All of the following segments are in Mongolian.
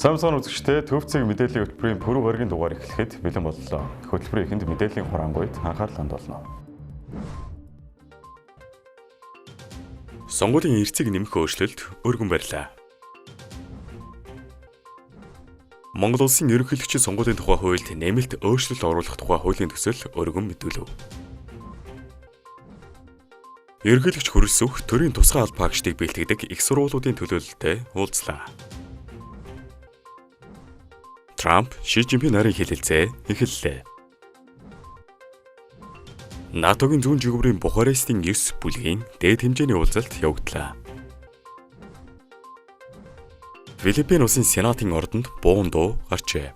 Samsung үзэгчдээ төвцөг мэдээллийн хөтөлбөрийн пүрэв гарагийн дугаар эхлэхэд бэлэн боллоо. Хөтөлбөрийн эхэнд мэдээллийн хураангуйд анхаарал хандуулна. Сонгуулийн эрсийг нэмэх өөрчлөлт өргөн барьлаа. Монгол улсын ерөнхийлөгчийн сонгуулийн тухай хуульд нэмэлт өөрчлөлт оруулах тухай хуулийн төсөл өргөн мэдүүлэв. Ерөнхийлөгч хөрөлсөх төрийн тусгай албан хаагчдыг бэлтгэдэг их сургуулиудын төлөөлөлтөд уулзлаа. Трамп, Ши Жинпин нарын хэлэлцээ эхэллээ. НАТОгийн зүүн жигүүрийн Бухарестийн 9 бүлгийн дээд хэмжээний уулзалт явагдлаа. Филиппин улсын Сенатын ордонд буун дуу гарчээ.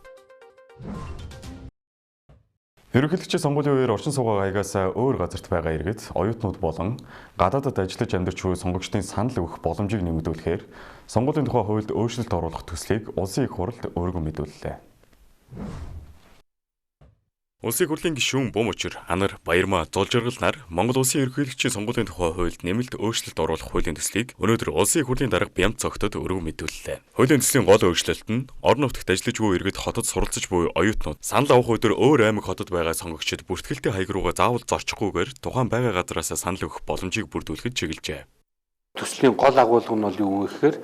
Ерөнхийлөгчийн сонгуулийн үеэр орчин суугаа хаягаас өөр газарт байгаа иргэд, оюутнууд болон гадаадад ажиллаж амьдарч буй сонгогчдын санал өгөх боломжийг нэмэгдүүлэхээр сонгуулийн тухай хуульд өөрчлөлт оруулах төслийг улсын их хурлд өргөн мэдүүллээ. Улсын хурлын гишүүн Бөмөчөр, Анар, Баярмаа, Зулжиргал нар Монгол улсын ерөнхийлөгчийн сонгуулийн тухай хуульд нэмэлт өөрчлөлт оруулах хуулийн төслийг өнөөдөр улсын хурлын дарга Бямт цогтод өргөн мэдүүллээ. Хуулийн төслийн гол өөрчлөлт нь орон нутагт ажиллаж буй иргэд хотод суралцж буй оюутнууд санал авах өдөр өөр аймаг хотод байгаа сонгогчид бүртгэлтэй хаяг руугаа заавал зорчихгүйгээр тухайн байгаа газараас санал өгөх боломжийг бүрдүүлэхэд чиглэжээ. Төслийн гол агуулга нь бол юу вэ гэхээр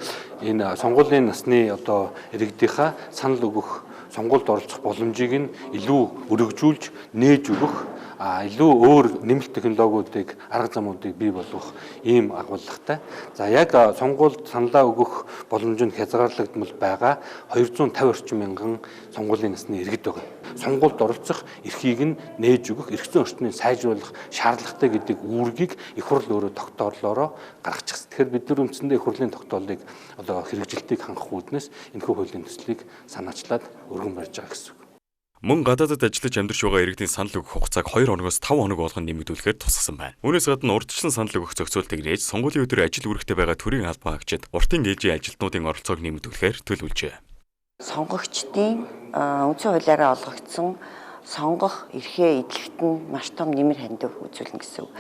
энэ сонгуулийн насны иргэдийнхаа санал өгөх сонгуульд оролцох боломжийг нь илүү өргөжүүлж, нээж өгөх, илүү өөр нэмэлт технологиудыг, арга замуудыг бий болгох ийм агуулгатай. За яг сонгуульд саналаа өгөх боломж нь хязгаарлагдмал байгаа 250 орчим мянган сонгуулийн насны иргэд байгаа. Сонгуульд оролцох эрхийг нь нээж өгөх, эрх зүйн орчныг сайжруулах шаардлагатай гэдэг үүргийг их хурл өөрөө тогтооллоороо гаргачихсан. Тэгэхээр бид нар үндсэндээ их хурлын тогтоолыг хэрэгжилтийг хангах үүднээс энэхүү хуулийн төслийг санаачлаад өргөн барьж байгаа гэсэн үг. Мөн гадаадад ажиллаж амьдарч байгаа иргэдийн санал өгөх хугацааг 2 хоногоос 5 хоног болгон нэмэгдүүлэхээр тусгасан байна. Үүнээс гадна урьдчилан санал өгөх зохицуултыг нээж сонгуулийн өдөр ажил үүрэгтэй байгаа төрийн албан хаагчид уртын ээлжийн ажилтнуудын оролцоог нэмэгдүүлэхээр төлөвлөжээ. Сонгогчдын үндсэн хуулиараа олгогдсон сонгох эрхээ эдлэгт нь маш том нэмэр хандив үзүүлнэ гэсэн үг.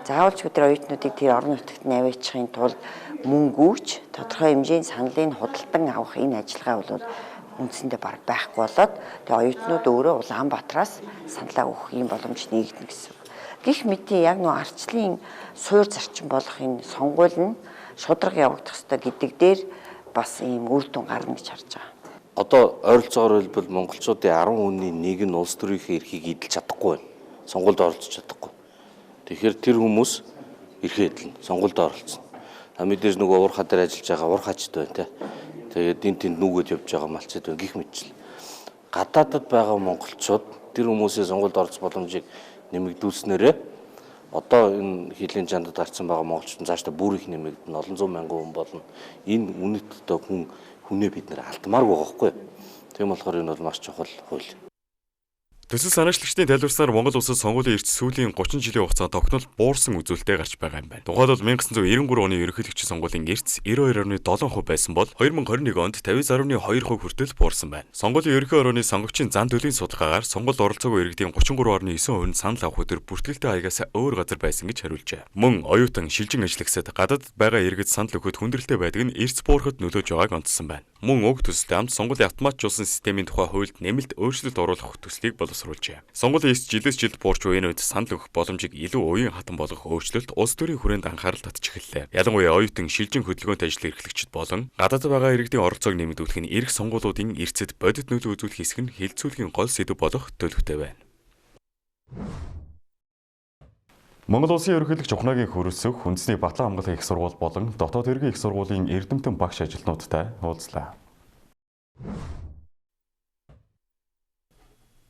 Заавалч өдөр оюутнуудыг тэр орон нутагт наваачихын тулд мөнгөж тодорхой хэмжээний саналыг худалдан авах энэ ажиллагаа бол үндсэндээ байхгүй болоод тэгээ оюутнууд өөрөө Улаанбаатараас саналаа өгөх юм боломж нэгдэнэ гэсэн. Гэх мэт яг нөө арчлын суур зарчим болох энэ сонгуул нь шудраг явагдах ёстой гэдэг дээр бас ийм үр дүн гарна гэж харж байгаа. Одоо ойролцоогоор хэлбэл монголчуудын 10 хүний нэг нь улс төрийнхээ эрхийг эдэлж чадахгүй байна. Сонгуульд оролцож чадахгүй. Тэгэхээр тэр хүмүүс эрхээ эдэлнэ. Сонгуульд оролцсон. Мэдээж нөгөө уурхаа дээр ажиллаж байгаа уурхаачд байна те. Тэгээд энэ тэнд нүгэд явж байгаа малчид байна гих мэтчил. Гадаадад байгаа монголчууд тэр хүмүүсийн сонгуульд оролцох боломжийг нэмэгдүүлснээрээ одоо энэ хилийн жандад гарсан байгаа монголчууд цаашдаа бүр их нэмэгдэнэ. Олон зуун мянган хүн болно. Энэ үнэт одоо хүнээ бид нэр алдмааргүй байгаа хгүй. Тийм болохоор энэ бол маш чухал хууль. Төсөл санаачлагчдын тайлбарснаар Монгол улсад сонгуулийн эрс сүүлийн 30 жилийн хугацаанд тогтнол буурсан үзүүлэлтээ гарч байгаа юм байна. Тухайлбал 1993 оны ерөнхийлөгчийн сонгуулийн эрс 92.7% байсан бол 2021 онд 50.2% хүртэл буурсан байна. Сонгуулийн ерөнхий орооны сонгогчийн зан төлөвийн судалгаагаар сонгуульд оролцоогүй иргэдийн 33.9% нь санал авах өдөр бүртгэлтэй хаягаас өөр газар байсан гэж хариулжээ. Мөн оюутан, шилжин ажиллагчид гадаадд байгаа иргэд санал өгөхөд хүндрэлтэй байдаг нь эрс буурахад нөлөөж байгааг онцлсон байна. Мөн уг төсөлтэй хамт сонгуулийн автоматжуулсан системийн тухай хуульд нэмэлт өөрчлөлт оруулах төслийг боловсруулжээ. Сонгуулийн эрс жилээс жилд буурч буй энэ үед санал өгөх боломжийг илүү уян хатан болгох өөрчлөлт улс төрийн хүрээнд анхаарал татж эхэллээ. Ялангуяа оюутан, шилжин хөдөлгөөнт ажил эрхлэгчид болон гадаадд байгаа иргэдийн оролцоог нэмэгдүүлэх нь эх сонгуулиудын эрсэд бодит нөлөө үзүүлэх хэсэг нь хилцүүлгийн гол сэдэв болох төлөвтэй байна. Монгол улсын ерөнхийлөгч Ухнагийн хөрөлсөх үндэсний Батлан хамгаалах их сургууль болон дотоод хэргийн их сургуулийн эрдэмтэн багш ажилтнуудтай уулзлаа.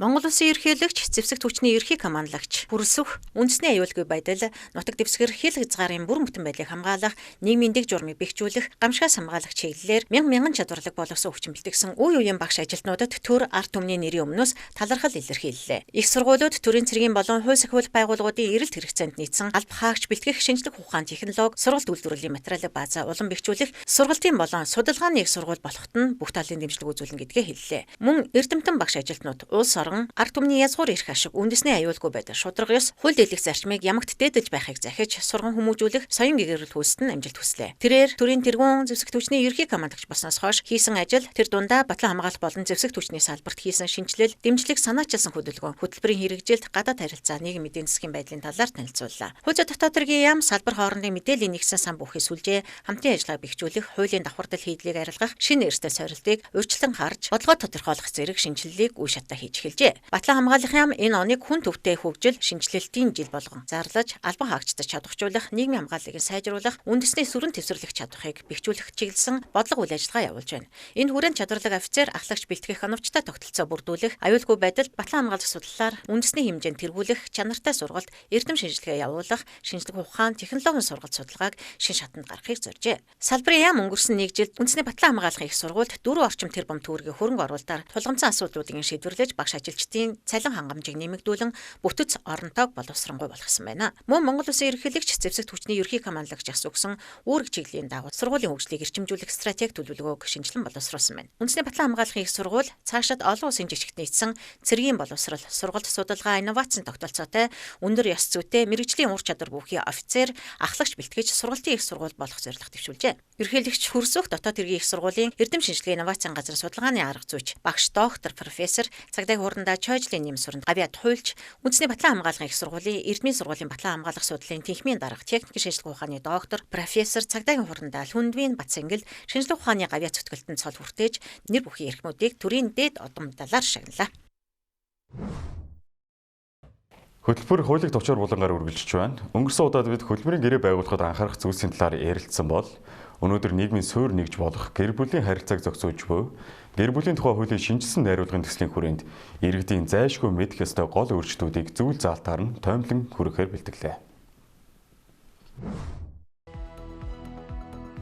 Монгол Улсын ерөнхийлөгч, зэвсэгт хүчний ерхий командлагч, хөрөлсөх, үндэсний аюулгүй байдал, нутаг дэвсгэр хил хязгаарын бүр бүтэн байдлыг хамгаалах, нийгмийн дэг журмыг бэхжүүлэх, гамшигаас хамгаалах чиглэлээр мянган чадварлаг боловсон өвчин бэлтгэсэн үе үеийн багш ажилтнуудад төр ард түмний нэрийн өмнөөс талархал илэрхийллээ. Их сургуулиуд төрийн цэргийн болон хууль сахиулах байгууллагуудын эрэлт хэрэгцээнд нийцсэн алба хаагч бэлтгэх шинжлэх ухаан технологи, сургалт үйлдвэрлэлийн материалын база улам бэхжүүлэх, сургалтын болон судалгааны их сургууль болоход нь бүх талын дэмжлэг үзүүлнэ гэдгээ хэллээ. Мөн эрдэмтэн багш ажилтнууд улс боловсрон ард түмний язгуур эрх ашиг үндэсний аюулгүй байдал шударга ёс хууль дэлгэх зарчмыг ямагт дээдэж байхыг захиж сурган хүмүүжүүлэх соён гэгэрэл хүсэлт нь амжилт хүслээ. Тэрээр төрийн тэргуун зэвсэг түвшний ерхий командагч болсноос хойш хийсэн ажил тэр дундаа батлан хамгаалах болон зэвсэг түвшний салбарт хийсэн шинжилэл, дэмжлэг санаачилсан хөдөлгөөн, хөтөлбөрийн хэрэгжилт, гадаад харилцаа, нийгэм эдийн засгийн байдлын талаар танилцууллаа. Хууль зүйн дотоод хэргийн яам салбар хоорондын мэдээллийн нэгсэн сан бүхий сүлжээ, хамтын ажиллагааг бэхжүүлэх, хуулийн давхардал хийдлийг арилгах, шинэ эрсдэл сорилтыг урьдчилан харж, бодлого тодорхойлох зэрэг шинжилгээг үе шатаа хийж эхэлжээ. Батлан хамгаалах яам энэ оныг хүн төвтэй хөгжил, шинжилэлтийн жил болгон зарлаж, албан хаагчдад чадваржуулах, нийгмийн хамгааллыг сайжруулах, үндэсний сүрэн төвсөрлөх чадварыг бэхжүүлэх чиглэсэн бодлого үйл ажиллагаа явуулж байна. Энэ хүрээнд чадварлаг офицер, ахлагч бэлтгэх оновчтой тогтолцоо бүрдүүлэх, аюулгүй байдалд батлан хамгаалах судлалаар үндэсний хэмжээнд тэргүүлэх, чанартай сургалт, эрдэм шинжилгээ явуулах, шинжлэх ухаан, технологийн сургалт судалгааг шин шатанд гаргахыг зоржээ. Салбарын яам өнгөрсөн нэг жилд үндэсний батлан хамгаалахын их сургуульд 4 орчим тэрбум төгрөгийн хөрөнгө оруулалтаар тулгамцсан асуудлуудыг шийдвэрлэж багш ажилчдын цалин хангамжийг нэмэгдүүлэн бүтэц оронтойг боловсронгуй болгосон байна. Мөн Монгол Улсын ерөнхийлөгч зэвсэг түвшний ерхий командлагч ас өгсөн үүрэг чиглэлийн дагуу сургуулийн хөгжлийг эрчимжүүлэх стратеги төлөвлөгөөг шинжилэн боловсруулсан байна. Үндэсний батлан хамгаалахын их сургууль цаашид олон улсын жижигт нийцсэн цэргийн боловсрал, сургалт судалгаа, инновацийн тогтолцоотой өндөр ёс зүйтэй мэрэгжлийн ур чадвар бүхий офицер, ахлагч бэлтгэж сургалтын их сургууль болох зорилго дэвшүүлжээ. Ерөнхийлөгч хөрсөх дотоод хэргийн их сургуулийн эрдэм шинжилгээ инновацийн газрын судалгааны арга зүйч, багш доктор, профессор, цагдаагийн хурандаа чойжлын нэм суурьнд авиад хуульч, үндэсний батлан хамгаалахын их сургуулийн эрдмийн сургуулийн батлан хамгаалах судлалын тэнхимийн дарга, техникийн шинжилгээ ухааны доктор, профессор, цагдаагийн хурандаа Хүндвийн Батцэнгэл шинжилгээ ухааны гавьяа цэцгэлтэн цол хүртээж нэр бүхий эрхмүүдийг төрийн дээд одон медалаар шагналаа. Хөтөлбөр хуулийг товчоор булангаар үргэлжлэж байна. Өнгөрсөн удаад бид хөтөлбөрийн гэрээ байгуулахад анхаарах зүйлсийн талаар ярилцсан бол өнөөдөр нийгмийн суурь нэгж болох гэр бүлийн харилцааг зохицуулж буй гэр бүлийн тухай хуулийн шинжилсэн найруулгын төслийн хүрээнд иргэдийн зайлшгүй мэдэх ёстой гол өөрчлөлтүүдийг зүйл заалтаар нь тоомлон хүргэхээр бэлтгэлээ.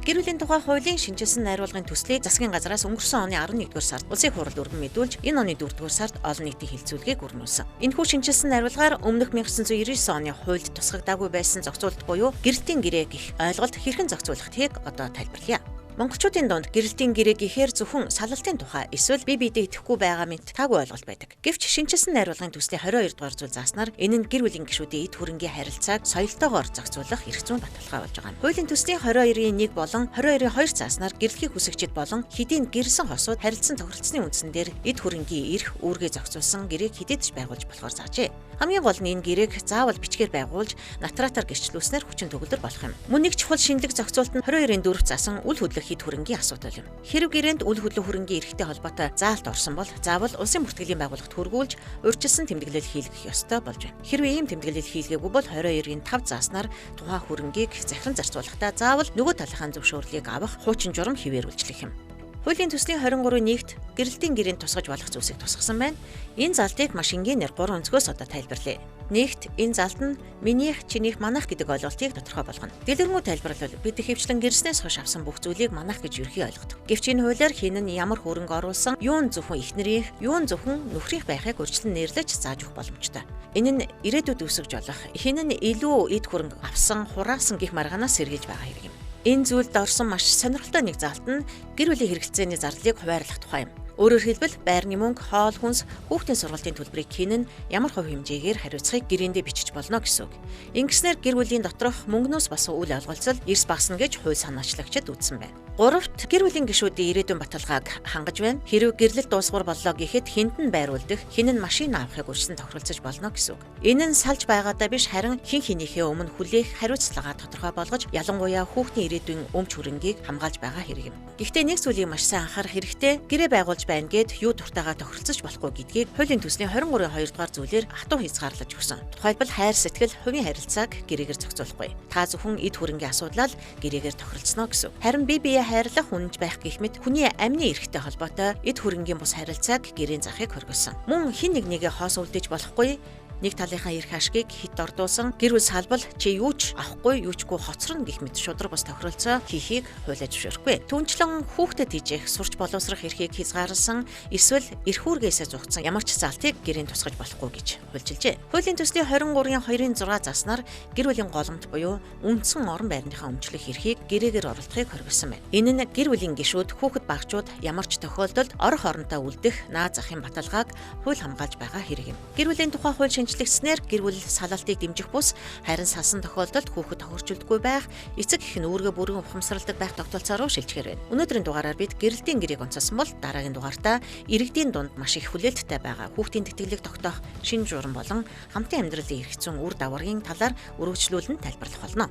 Гэр бүлийн тухай хуулийн шинжилсэн найруулгын төслийг засгийн газраас өнгөрсөн оны 11-р сард улсын хурал өргөн мэдүүлж, энэ оны 4-р сард олон нийтийн хилцүүлгийг өргөнүүлсэн. Энэхүү шинжилсэн найруулгаар өмнөх 1999 оны хуульд тусгагдаагүй байсан зохицуулалт буюу гэрэлтийн гэрээ гэх ойлголт хэрхэн зохицуулагдгийг одоо тайлбарлая. Монголчуудын дунд гэрэлтийн гэрээ гэхээр зөвхөн салалтын тухай эсвэл бие биедээ итгэхгүй байгаа мэт таагүй ойлголт байдаг. Гэвч шинжилсэн найруулгын төслийн 22 дугаар зүйл зааснаар энэ нь гэр бүлийн гишүүдийн эд хөрөнгийн харилцааг соёлтойгоор зохицуулах эрх зүйн баталгаа болж байгаа юм. Хуулийн төслийн 22-ийн 1 болон 22-ийн 2 зааснаар гэрлэхийг хүсэгчид болон хэдийн гэрэлсэн хосууд харилцан тохиролцсны үндсэн дээр эд хөрөнгийн эрх үүргээ зохицуулсан гэрээг хідээдч байгуулж болохоор заажээ. Хамгийн гол нь энэ гэрээг заавал бичгээр байгуулж нотариатаар гэрчлүүлснээр хүчин төгөлдөр болох юм. Мөн нэг чухал шинэлэг зохицуулалт нь 22-ийн 4-т заасан үл хөдлөх хэд хөрөнгийн асуудал юм. Хэрэв гэрээнд үл хөдлөх хөрөнгийн эрхтэй холбоотой заалт орсон бол заавал улсын бүртгэлийн байгууллагт хүргүүлж урьдчилсан тэмдэглэл хийлгэх ёстой болж байна. Хэрвээ ийм тэмдэглэл хийлгээгүй бол 22-ийн 5 зааснаар тухайн хөрөнгийг захиран зарцуулахдаа заавал нөгөө талынхаа зөвшөөрлийг авах хуучин журам хэвээр үйлчлэх юм. Хуулийн төслийн 23-т гэрэлтийн гэрээнд тусгаж болох зүйлсийг тусгасан байна. Энэ залтыг маш энгийнээр 3 өнцгөөс одоо тайлбарлая. Нэгт энэ залт нь минийх, чинийх, манайх гэдэг ойлголтыг тодорхой болгоно. Дэлгэрэнгүй тайлбарлал бид хэвчлэн гэрснээс хойш авсан бүх зүйлийг манайх гэж ерхий ойлгодог. Гэвч энэ хуулиар хэн нь ямар хөрөнгө оруулсан, юун зөвхөн эхнэрийнх, юун зөвхөн нөхрийнх байхыг урьдчилан нэрлэж зааж өгөх боломжтой. Энэ нь ирээдүйд үүсэж болох хэн нь илүү эд хөрөнгө авсан, хураасан гэх маргаанаас сэргийлж байгаа хэрэг юм. Энэ зүйлд орсон маш сонирхолтой нэг залт нь гэр бүлийн хэрэгцээний зарлыг хуваарлах тухай юм. Өөрөөр хэлбэл байрны мөнгө, хоол хүнс, хүүхдийн сургалтын төлбөрийг хэн нь ямар хувь хэмжээгээр хариуцахыг гэрээндээ бичиж болно гэсэн үг. Ингэснээр гэр бүлийн доторх мөнгнөөс басан үйл ойлголцол эрс багасна гэж хууль санаачлагчид үзсэн байна. 3-т гэр бүлийн гишүүдийн ирээдүйн баталгааг хангаж байна. Хэрвээ гэрлэлт дуусгар боллоо гэхэд хэнд нь байруулдах, хэн нь машин авахыг урьдчилан тохиролцож болно гэсэн үг. Энэ нь салж байгаадаа биш харин хэн хэнийхээ өмнө хүлээх хариуцлагаа тодорхой болгож, ялангуяа хүүхдийн ирээдүйн өмч хөрөнгийг хамгаалж байгаа хэрэг юм. Гэхдээ нэг зүйлийг маш сайн анхаарах хэрэгтэй. Гэрээ байгуулж байна гэд юу дуртайгаа тохиролцож болохгүй гэдгийг хуулийн төслийн 23-ийн 2 дугаар зүйлээр хатуу хязгаарлаж өгсөн. Тухайлбал хайр сэтгэл, хувийн харилцааг гэрээгээр зохицуулахгүй. Та зөвхөн эд хөрөнгийн асуудлаар гэрээгээр тохиролцсноо гэсэн. Харин бие биеэ хайрлах, үнэнж байх гэх мэт хүний амины эрхтэй холбоотой эд хөрөнгийн бус харилцааг гэрээний захыг хоригдсон. Мөн хин нэг нэгэ хоос үлдээж болохгүй. нэг талынхаа эрх ашгийг хит ордуулсан гэр бүл салбал чи юу ч авахгүй юу чгүй хоцрон гэх мэт шудраг бус тохиролцоо хийхийг хуйлаж зөвшөөрөхгүй. Түүнчлэн хүүхдэд хийжих сурч боловсрох эрхийг хязгаарласан эсвэл эрх үүргээсээ зугцсан ямар ч залтыг гэрийн тусгаж болохгүй гэж хуульчилжээ. Хуулийн төслийн 23-ийн 2-6 заснаар гэр бүлийн голомт буюу үндсэн орон байрныхаа өмчлөх эрхийг гэрээгээр оруулахыг хоригдсан байна. Энэ нь гэр бүлийн гишүүд хүүхэд багчууд ямар ч тохиолдолд орох оронтой үлдэх наад захын баталгааг хууль хамгаалж байгаа хэрэг юм. Гэр бүлийн тухай хууль шинжлэхснээр гэр бүл салалтыг дэмжих бус харин салсан тохиолдолд хүүхэд тохирчулдаггүй байх, эцэг эх нь үүргээ бүрэн ухамсарладаг байх тогтолцоо руу шилжихээр байна. Өнөөдрийн дугаараар бид гэрэлтийн гэрийг онцолсон бол дараагийн дугаартаа иргэдийн дунд маш их хүлээлттэй байгаа хүүхдийн тэтгэлэг тогтоох шинэ журам болон хамтын амьдралын эрх зүйн үр дагаврын талаар өргөжлүүлэн тайлбарлах болно.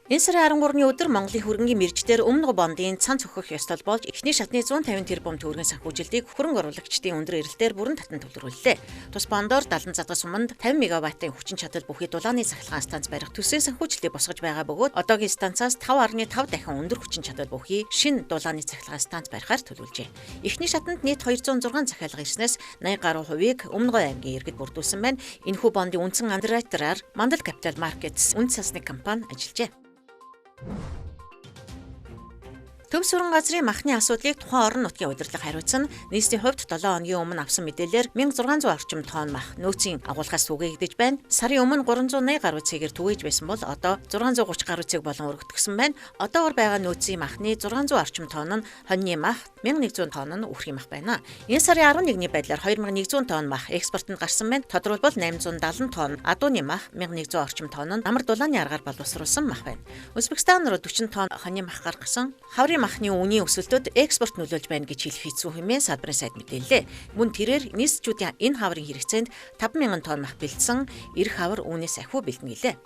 Энэ сарын 13-ны өдөр Монголын хөрөнгийн мэргэжлэр өмнө бондын цан цохих ёслол болж эхний шатны 150 тэрбум төгрөгийн санхүүжилтийг хөрөнгө оруулагчдын өндөр эрэлтээр бүрэн татан төвлөрүүллээ. Тус бондоор 70 задгас суманд 50 мегаваттын хүчин чадал бүхий дулааны цахилгаан станц барих төсвийн санхүүжилтийг босгож байгаа бөгөөд одоогийн станцаас 5.5 дахин өндөр хүчин чадал бүхий шинэ дулааны цахилгаан станц барихаар төлөвлөжээ. Эхний шатанд нийт 206 захиалга ирснээс 80 гаруй хувийг Өмнөгой аймгийн иргэд бүрдүүлсэн байна. Энэхүү бондын үндсэн андеррайтераар Мандал Capital Markets үнд цасны компани ажиллажээ. Төв сүрэн газрын махны асуудлыг тухайн орон нутгийн удирдлага хариуцсан нийслэлийн хувьд 7 хоногийн өмнө авсан мэдээлэлээр 1600 орчим тонн мах нөөцийн агуулгаас түгээгдэж байна. Сарын өмнө 380 гаруй цэгээр түгээж байсан бол одоо 630 гаруй цэг болон өргөгдсөн байна. Одоогор байгаа нөөцийн махны 600 орчим тонн нь хоньны мах, 1100 тонн нь үхрийн мах байна. Энэ сарын 11-ний байдлаар 2100 тонн мах экспортод гарсан байна. Тодорхойлбол 870 тонн адууны мах, 1100 орчим тонн нь амар дулааны аргаар боловсруулсан мах байна. Өзбекистан руу 40 тонн хоньны мах гаргасан. Хаврын махны үнийн өсөлтөд экспорт нөлөөлж байна гэж хэлэх хэцүү хэмээн салбарын сайд мэдээллээ. Мөн тэрээр нийслэлчүүдийн энэ хаврын хэрэгцээнд 50,000 тонн мах бэлдсэн, эх хавар үүнээс ахиу бэлдэнэ гэлээ.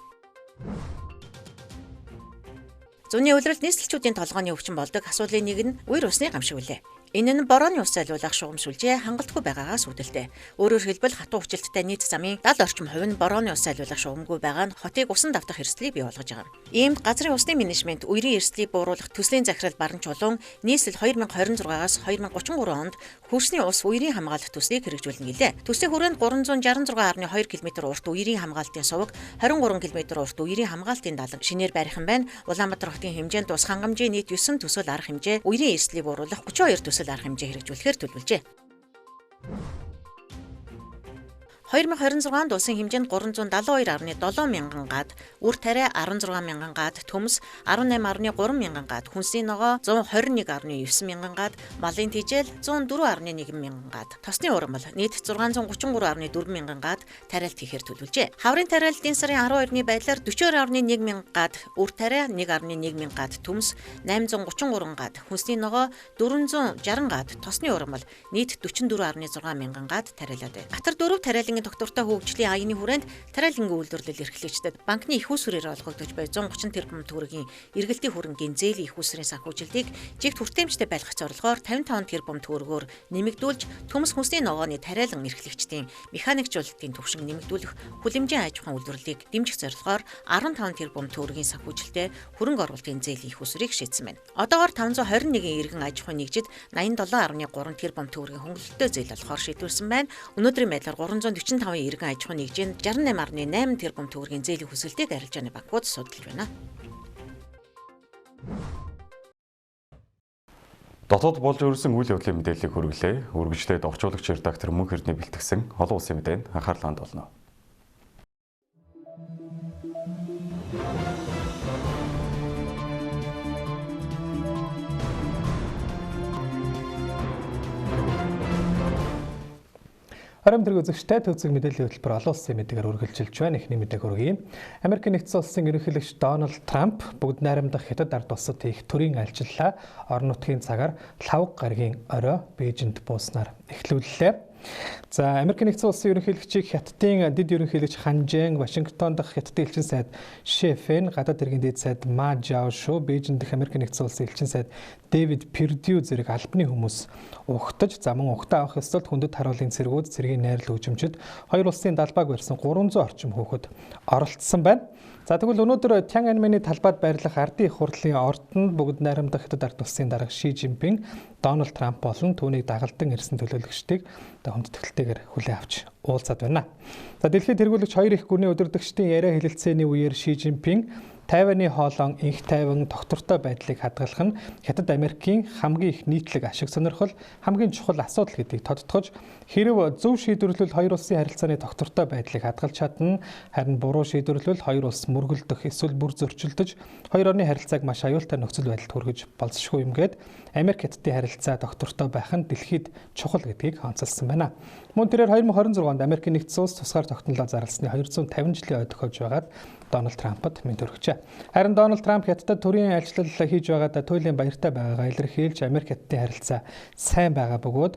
Зуны улиралд нийслэлчүүдийн толгойн өвчин болдог асуудлын нэг нь үер усны гамшиг үлээ. Энэ нь борооны ус зайлуулах шугамшүүлжээ хангалтгүй байгаагаас үүдэлтэй. Өөрөөр хэлбэл хатуу хүчилттэй нийт замын 70 орчим хувь нь борооны ус зайлуулах шугамгүй байгаа нь хотыг усан давтах эрсдлийг бий болгож байгаа. Иймд газрын усны менежмент үерийн эрсдлийг бууруулах төслийн захирал Баран Чулуун нийслэл 2026-аас 2033 онд хөрсний ус үерийн хамгаалалт төслийг хэрэгжүүлнэ гэлээ. Төслийн хүрээнд 366.2 км урт үерийн хамгаалтын суваг, 23 км урт үерийн хамгаалтын далан шинээр барих юм байна. Улаанбаатар хотын хэмжээнд ус хангамжийн нийт 9 төсөл арга хэмжээ үерийн эрсдлийг бууруулах 32 төсөл арга хэмжээ хэрэгжүүлэхээр төлөвлөжээ. 2026 онд улсын хэмжээнд 372.7 мянган гад, үр тариа 16 мянган гад, төмс 18.3 мянган гад, хүнсний ногоо 121.9 мянган гад, малын тижэл 104.1 мянган гад, тосны ургамал нийт 633.4 мянган гад тариалт хийхээр төлөвлөжээ. Хаврын тариалт энэ сарын 12-ны байдлаар 42.1 мянган гад, үр тариа 1.1 мянган гад, төмс 833 гад, хүнсний ногоо 460 гад, тосны ургамал нийт 44.6 мянган гад тариалаад байна. Гатар 4 тариалын доктортой хөгжлийн аяны хүрээнд тариалангийн үйлдвэрлэл эрхлэгчдэд банкны их усүрээр олгогдож буй 130 тэрбум төгрөгийн эргэлтийн хөрөнгийн зээлийн их усрын санхүүжилтийг жигт хүртээмжтэй байлгах зорилгоор 55 тэрбум төгрөгөөр нэмэгдүүлж төмс хүнсний ногооны тариалан эрхлэгчдийн механикжуулалтын түвшин нэмэгдүүлэх хүлэмжийн аж ахуйн үйлдвэрлэлийг дэмжих зорилгоор 15 тэрбум төгрөгийн санхүүжилттэй хөрөнгө оруулалтын зээлийн их усрыг шийдсэн байна. Одоогоор 521 иргэн аж ахуйн нэгжид 87.3 тэрбум төгрөгийн хөнгөлөлтөө зээл олохоор шийдвэрсэн байна. Өнөөдрийн байдлаар 345 иргэн аж ахуйн нэгжинд 68.8 тэрбум төгрөгийн зээлийн хүсэлтийг арилжааны банкуд судалж байна. Дотоод болж өрсөн үйл явдлын мэдээллийг хүргэлээ. Үргэлжлээд орчуулагч редактор Мөнх Эрдэнэ бэлтгэсэн олон улсын мэдээнд анхаарлаа хандуулна. Харамтрэг үзэгчтэй төвцөг мэдээллийн хөтөлбөр олон улсын мэдээгээр үргэлжилж байна. Эхний мэдээг хүргэе. Америкийн нэгдсэн улсын ерөнхийлөгч Дональд Трамп бүгд найрамдах хятад ард улсад хийх төрийн альчиллаа орон нутгийн цагаар 5 гаригийн орой Бээжинд бууснаар эхлүүллээ. За Америкийн нэгдсэн улсын ерөнхийлөгчийг Хятадын дэд ерөнхийлөгч Хан Жэн, Вашингтон дахь Хятадын элчин сайд Ши Фэн, гадаад иргэн дэд сайд Ма Жаошу, Бээжин дахь Америкийн нэгдсэн улсын элчин сайд Дэвид Пердю зэрэг албаны хүмүүс угтаж, мөн угтаа авах ёслолд хүндэт харуулын цэргүүд, цэргийн найрал хөгжимчид хоёр улсын далбааг барьсан 300 орчим хүүхэд оролцсон байна. За тэгвэл өнөөдөр Тяньаньмэний талбайд байрлах ардын их хурлын ордонд бүгд найрамдах Хятад ард улсын дарга Ши Жинпинг, Дональд Трамп болон түүнийг дагалдан ирсэн төлөөлөгчдийг хүндэтгэлтэйгээр хүлээн авч уулзаад байна. За дэлхийн тэргүүлэгч хоёр их гүрний удирдагчдын яриа хэлэлцээний үеэр Ши Жинпинг Тайваны хоолон инх тайван тогтвортой байдлыг хадгалах нь Хятад Америкийн хамгийн их нийтлэг ашиг сонирхол, хамгийн чухал асуудал гэдгийг тодтогч, хэрв зөв шийдвэрлэл хоёр улсын харилцааны тогтвортой байдлыг хадгалж чадна, харин буруу шийдвэрлэл хоёр улс мөргөлдөх эсвэл бүр зөрчилдөж хоёр орны харилцааг маш аюултай нөхцөл байдалд хүргэж болзошгүй юм гээд Америк Хятадын харилцаа тогтвортой байх нь дэлхийд чухал гэдгийг онцолсон байна. Мөн тэрээр 2026 онд Америкийн нэгдсэн улс тусгаар тогтнолоо зарласны 250 жилийн ой тохиолж байгаад Дональд Трампад мэд өргөжээ. Харин Дональд Трамп Хятадд төрийн ажиллал хийж байгаадаа туйлын баяртай байгаагаа илэрхийлж Америк Хятадын харилцаа сайн байгаа бөгөөд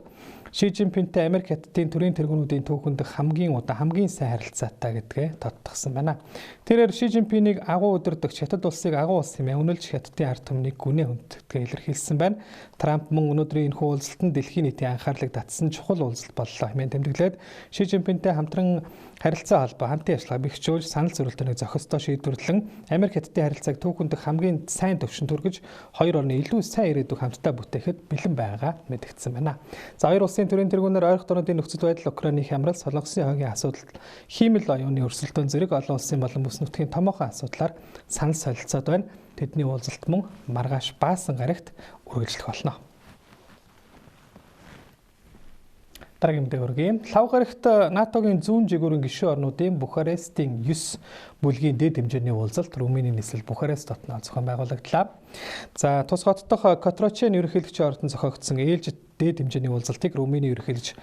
Ши Жинпинтэй Америк Хятадын төрийн тэргүүнүүдийн түүхэнд хамгийн сайн харилцаатай гэдгээ тодтогсон байна. Тэрээр Ши Жинпинийг агуу удирдагч Хятад улсыг агуу улс хэмээн үнэлж Хятадын ард түмнийг гүнээ хүндэтгээ илэрхийлсэн байна. Трамп мөн өнөөдрийн энэхүү уулзалтанд дэлхийн нийтийн анхаарлыг татсан чухал уулзалт боллоо хэмээн тэмдэглээд Ши Жинпинтэй хамтран харилцаа холбоо хамтын ажиллагаа бэхжүүлж санал зөвлөлтөнийг зохистой шийдвэрлэн Америк Хятадын харилцааг түүхэнд хамгийн сайн төвшөнд хүргэж хоёр орны илүү сайн ирээдүйг хамтдаа бүтээхэд бэлэн байгаа мэдэгдсэн байна. За хоёр улсын төрийн тэргүүнээр ойрох дорнодын нөхцөл байдал, Украиний хямрал, Солонгосын хойгийн асуудал, хиймэл оюуны өрсөлдөөн зэрэг олон улсын болон бүс нутгийн томоохон асуудлаар санал солилцоод байна. Тэдний уулзалт мөн маргааш Баасан гарагт үргэлжлэх болно. Дараагийн мэдээ хүргэе. Лав гарагт НАТОгийн зүүн жигүүрийн гишүүн орнуудын Бухарестийн 9 бүлгийн дэд хэмжээний уулзалт Румыний нийслэл Бухарест хотноо зохион байгуулагдлаа. За тус хот дахь Котрочен ерөнхийлөгчийн ордон зохиогдсон ээлжид дэд хэмжээний уулзалтыг Румыний ерөнхийлөгч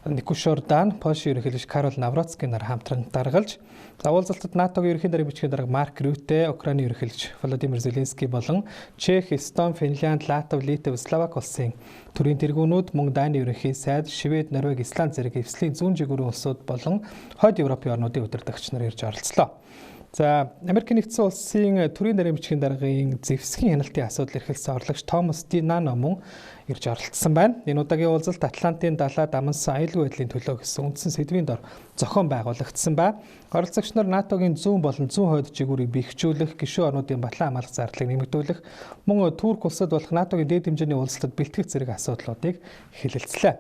Никушордан, Польшийн ерөнхийлөгч Карол Навроцкийн нар хамтран даргалж, уулзалтад НАТОгийн ерөнхий даргын бичгийн дарга Марк Рюте, Украиний ерөнхийлөгч Володимир Зеленский болон Чех, Эстон, Финлянд, Латв, Литв, Словак улсын төрийн тэргүүнүүд, мөн Дани ерөнхий сайд, Швед, Норвеги, Исланд зэрэг эвслийн зүүн жигүүрийн улсууд болон хойд Европын орнуудын удирдагч нар ирж оролцлоо. За Америкийн нэгдсэн улсын төрийн даргын бичгийн даргын зэвсгийн хяналтын асуудал эрхэлсэн орлогч Томас Динано мөн ирж оролцсон байна. Энэ удаагийн уулзалт Атлантын далайд амнсан аюулгүй байдлын төлөө гэсэн үндсэн сэдвийн дор зохион байгуулагдсан ба оролцогч нар НАТОгийн зүүн болон зүүн хойд жигүүрийг бэхжүүлэх, гишүүн орнуудын батлан хамгаалах зардлыг нэмэгдүүлэх, мөн Турк улсад болох НАТОгийн дэд хэмжээний уулзалтад бэлтгэх зэрэг асуудлуудыг хэлэлцлээ.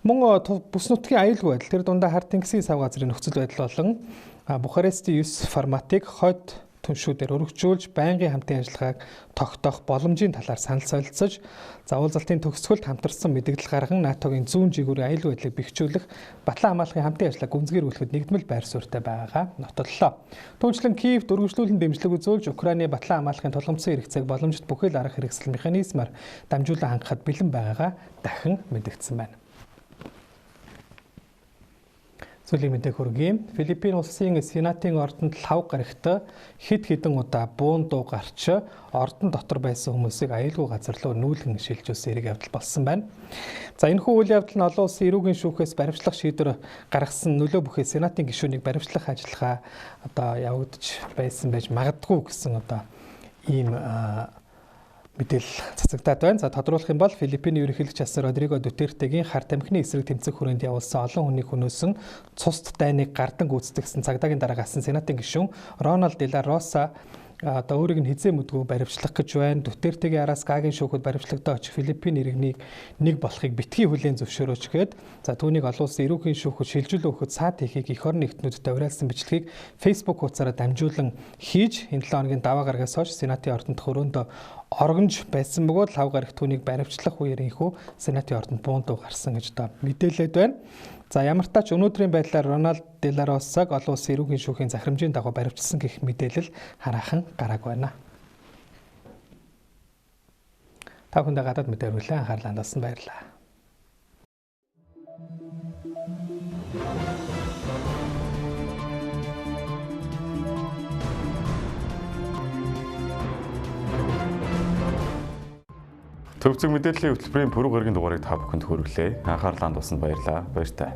Мөн бүс нутгийн аюулгүй байдал, тэр дундаа Харт тэнгисийн сав газрын нөхцөл байдал болон Бухарестийн 9 форматыг хойд түншүүдээр өргөжүүлж байнгын хамтын ажиллагааг тогтоох боломжийн талаар санал солилцож, уулзалтын төгсгөлд хамтарсан мэдээлэл гарган НАТОгийн зүүн жигүүрийн аюулгүй байдлыг бэхжүүлэх, батлан хамгаалахын хамтын ажиллагааг гүнзгийрүүлэхэд нэгдмэл байр суурьтай байгаагаа нотоллоо. Түүнчлэн Киевд өргөжлүүлэн дэмжлэг үзүүлж, Украины батлан хамгаалахын тулгымдсан хэрэгцээг боломжит бүхэл арга хэрэгсэл механизмаар дамжуулан хангахад бэлэн байгаагаа дахин мэдэгдсэн байна. Сүүлийн мэдээ хүргэе. Филиппин улсын Сенатын ордонд лав гарагт хэд хэдэн удаа буун дуу гарч ордон дотор байсан хүмүүсийг аюулгүй газар руу нүүлгэн шилжүүлсэн хэрэг явдал болсон байна. За энэхүү үйл явдал нь олон улсын эрүүгийн шүүхээс баримтлах шийдвэр гаргасан нөлөө бүхий Сенатын гишүүнийг баримтлах ажиллагаа явагдаж байсан байж магадгүй гэсэн ийм мэдээлэл цацагдаад байна. За тодруулах юм бол Филиппиний ерөнхийлөгч асан Родриго Дутертегийн хар тамхины эсрэг тэмцэх хүрээнд явуулсан олон хүнийг хөнөөсөн цусд дайныг гардан гүйцэтгэсэн цагдаагийн дараа гасан Сенатын гишүүн Рональд де ла Роса өөрийг нь хизээ мэдгүй баривчлах гэж байна. Дутертегийн араас Гагийн шүүхэд баривчлагтай очих Филиппин иргэнийг нэг болохыг битгий хүлээн зөвшөөрөөч гээд түүнийг олон улсын эрүүгийн шүүхэд шилжүүлэн өгөхөд саад хийхийг эх орны нэгтнүүдэд уриалсан бичлэгийг Facebook хуудасаараа дамжуулан хийж энэ 7 хоногийн даваа гарагаас хойш Сенатын ордонд хөрөөндөө оргонж байсан бөгөөд лав гарагт түүнийг баривчлах үеэр инхүү Сенатын ордонд буун дуу гарсан гэж мэдээлээд байна. За ямар ч тач өнөөдрийн байдлаар Рональд де ла Росаг олон улсын эрүүгийн шүүхийн захирамжийн дагуу баривчилсан гэх мэдээлэл хараахан гараагүй байна. Та бүхэндээ гадаад мэдээ хүргэлээ анхаарлаа хандуулсан баярлалаа. Төвцөг мэдээллийн хөтөлбөрийн пүрэв гарагийн дугаарыг та бүхэнд хүргэлээ. Анхаарлаа хандуулсанд баярлалаа. Баяртай.